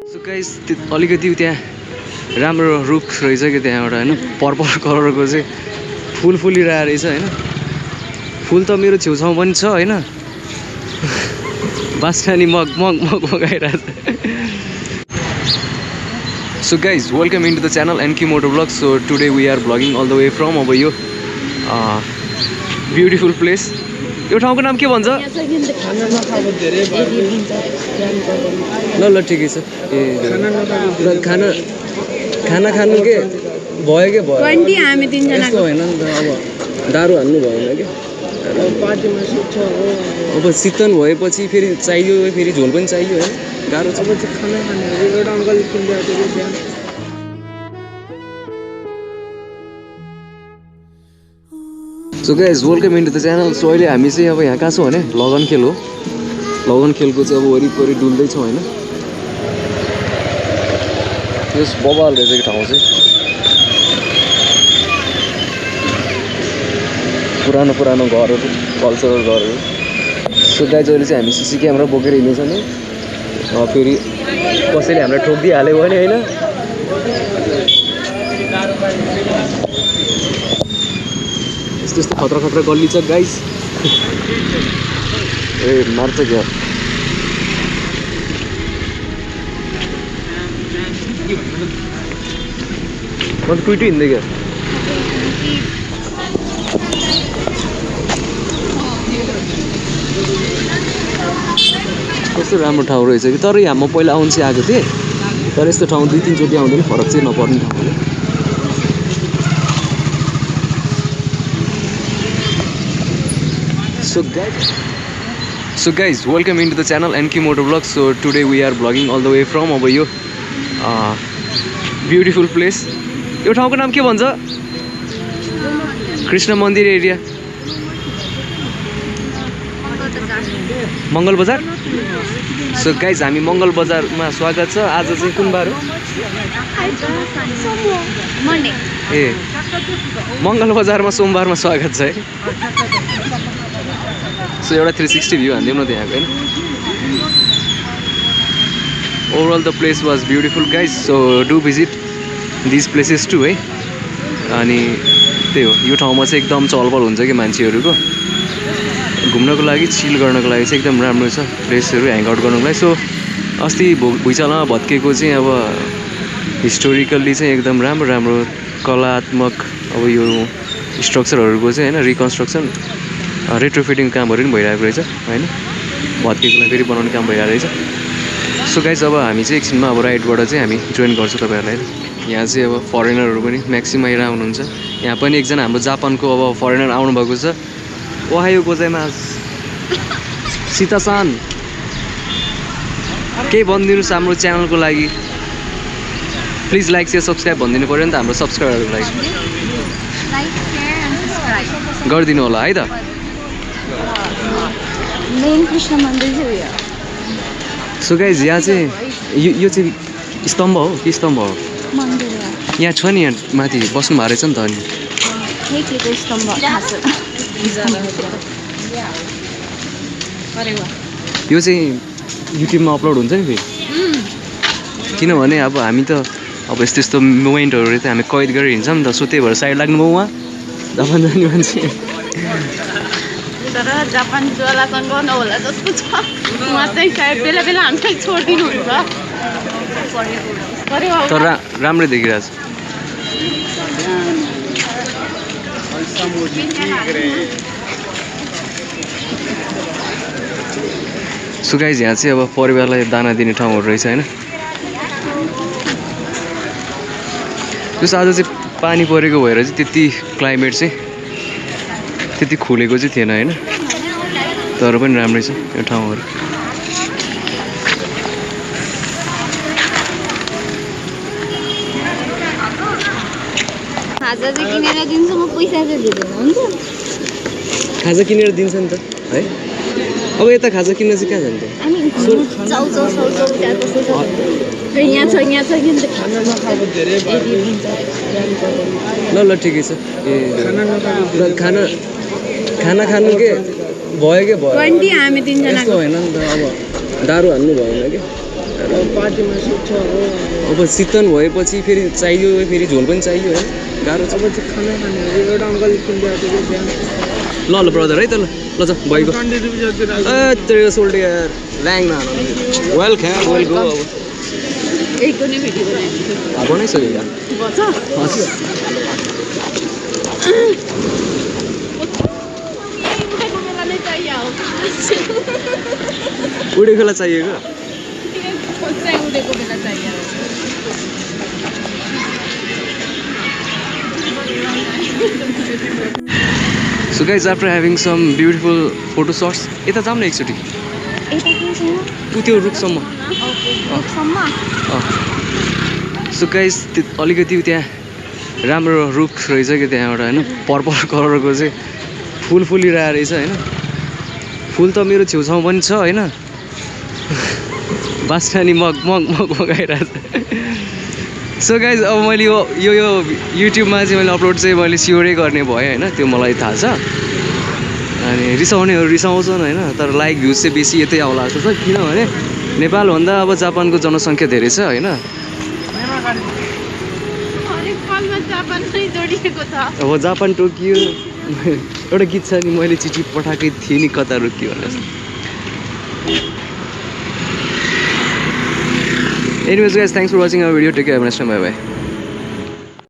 So guys अलिकति त्यहाँ राम्रो रुख रहेछ कि त्यहाँ एउटा हैन पर्पल कलरको चाहिँ फुल फुलिरहेको रहेछ हैन फुल त मेरो छेउछाउमा पनि छ हैन बास्कानी मग मगाइरहेछ So guys, welcome into the channel NQ Motor Vlog. So today we are vlogging all the way from अब यो beautiful place. यो ठाउँको नाम के भन्छ? ल ठिकै छ ए खाना खानु के भयो के भयो 20 हामी तीन जना यस्तो हैन नि त अब दारु हान्नु भएन के अब शीतल भएपछि फेरि चाहियो फेरि झोल पनि चाहियो हैन गाह्रो छ खाना खाने एउटा अंकल किन्दै थियो बिहान So guys, welcome into the channel. So अहिले हामी चाहिँ अब यहाँ कहाँ छौँ भने लगन खेल हो लगन खेलको चाहिँ अब वरिपरि डुल्दै छौँ हैन यस बबाल रहेछ कि ठाउँ चाहिँ पुरानो घरहरू कल्चरल घरहरू सो गाइज अहिले चाहिँ हामी सीसी क्यामेरा बोकेर हिँड्दैछौँ नि फेरि कसैले हामीलाई ठोकिदिइहाल्यो भने हैन यस्तो खतरा गल्ली छ गाइस ए मार्छ क्या म त टुइटु हिँड्दै क्या कस्तो राम्रो ठाउँ रहेछ कि तर यहाँ म पहिला आउनु चाहिँ आएको थिएँ तर यस्तो ठाउँ 2-3 चोटि आउँदैन फरक चाहिँ नपर्ने ठाउँ हो So guys, welcome into the channel NQ Motor Vlog. So today we are vlogging all the way from अब यो beautiful place. यो ठाउँको नाम के भन्छ? कृष्ण मन्दिर एरिया मङ्गल बजार. So guys, हामी मङ्गल बजारमा स्वागत छ. आज चाहिँ कुन बार हो? मन्डे. ए मङ्गल बजारमा सोमबारमा स्वागत छ है. सो एउटा 360 भ्यू हान्दिउँ न त्यहाँको हैन overall the place was beautiful guys so do visit this places too है अनि त्यही हो यो ठाउँमा चाहिँ एकदम चहलपहल हुन्छ कि मान्छेहरूको घुम्नको लागि चिल गर्नको लागि चाहिँ एकदम राम्रो छ प्लेसहरू ह्याङ आउट गर्नको लागि सो अस्ति भुइँचालोमा भत्केको चाहिँ अब हिस्टोरिकल्ली चाहिँ एकदम राम्रो कलात्मक अब यो स्ट्रक्चरहरूको चाहिँ हैन रिकन्स्ट्रक्सन रेट्रोफिटिङ कामहरू पनि भइरहेको रहेछ हैन भत्केकोलाई फेरि बनाउने काम भइरहेको रहेछ सो गाइज अब हामी चाहिँ एकछिनमा अब राइडबाट चाहिँ हामी जोइन गर्छौँ तपाईँहरूलाई यहाँ चाहिँ अब फरेनरहरू पनि म्याक्सिमम आइरहेको हुनुहुन्छ यहाँ पनि एकजना हाम्रो जापानको अब फरेनर आउनुभएको छ ओहायो गोजाइमास सीतासान केही भनिदिनुहोस् हाम्रो च्यानलको लागि प्लिज लाइक सेयर सब्सक्राइब भनिदिनु पऱ्यो नि त हाम्रो सब्सक्राइबरहरूको लागि गरिदिनु होला है त मेन कृष्ण मन्दिर चाहिँ उयो सो गाइज यहाँ चाहिँ यो चाहिँ स्तम्भ हो कि स्तम्भ हो मन्दिर यहाँ छ नि यहाँ माथि बस्नु भएको रहेछ नि त अनि के स्तम्भ यो चाहिँ युट्युबमा अपलोड हुन्छ नि फेरि किनभने अब हामी त अब यस्तो मोमेन्टहरू चाहिँ हामी कैद गरेर हिँड्छौँ नि त सो त्यही भएर साइड लाग्नुभयो उहाँ जापान जाने मान्छे तर जापान ज्वालासँग नहोला जस्तो छ उहाँ चाहिँ सायद बेला हामीलाई छोडिदिनुहुन्छ तर राम्रै देखिरहेछ सो गाइज यहाँ चाहिँ अब परिवारलाई दाना दिने ठाउँहरू रहेछ हैन जस्तो आज चाहिँ पानी परेको भएर चाहिँ त्यति क्लाइमेट चाहिँ त्यति खुलेको चाहिँ थिएन हैन तर पनि राम्रै छ यो ठाउँहरू खाजा चाहिँ किनेर दिन्छ म पैसा चाहिँ दिँदैन हुन्छ खाजा किनेर दिन्छ नि त है अब यता खाजा किन्न चाहिँ कहाँ जान्छ अनि चाउ त्यहाँ कस्तो छ यहाँ छ किन्छ ल ठिकै छ ए खाना खानु के भयो के भयो 20 हामी तीन जना यस्तो हैन नि त अब दारु हान्नु भएन के पार्टीमा सुत्छ हो अब शीतल भएपछि फेरि चाहियो फेरि झोल पनि चाहियो है गाह्रो छ अब चाहिँ खाना खाने हो एउटा अङ्कलले किनिदिएको थियो बिहान ल ल ब्रदर है त ल ल छ भइगयो 20 रुपियाँ जति राख्छ तेरो सोल्ड यार ल्याङ न वेल ख्या वेल गो अब एक पनि भिडियो बनाइदिन्छु बनाइसक्यो यार बच्च उठेको बेला नै चाहियो हो उडेकोलाई चाहिएको चाहिँ उठेको बेला चाहियो So guys, after having some beautiful photo shots, यता जाऊँ न एकचोटि ऊ त्यो रुखसम्म सो गाइस अलिकति त्यहाँ राम्रो रुख रहेछ कि त्यहाँ एउटा होइन पर्पल कलरको चाहिँ फुल फुलिरहेको रहेछ होइन फुल त मेरो छेउछाउ पनि छ होइन बास्कानी मग मग मग मगाइरहेको छ सो गाइज अब मैले यो युट्युबमा चाहिँ मैले अपलोड चाहिँ मैले स्योरै गर्ने भएँ होइन त्यो मलाई थाहा छ अनि रिसाउनेहरू रिसाउँछन् होइन तर लाइक भ्युज चाहिँ बेसी यतै आउला जस्तो छ किनभने नेपालभन्दा अब जापानको जनसङ्ख्या धेरै छ होइन अब जापान टोकियो एउटा गीत छ नि मैले चिठी पठाएकै थिएँ नि कता रोकियो भनेर Anyways guys, thanks for watching our video. Take care. Have a nice time. Bye bye.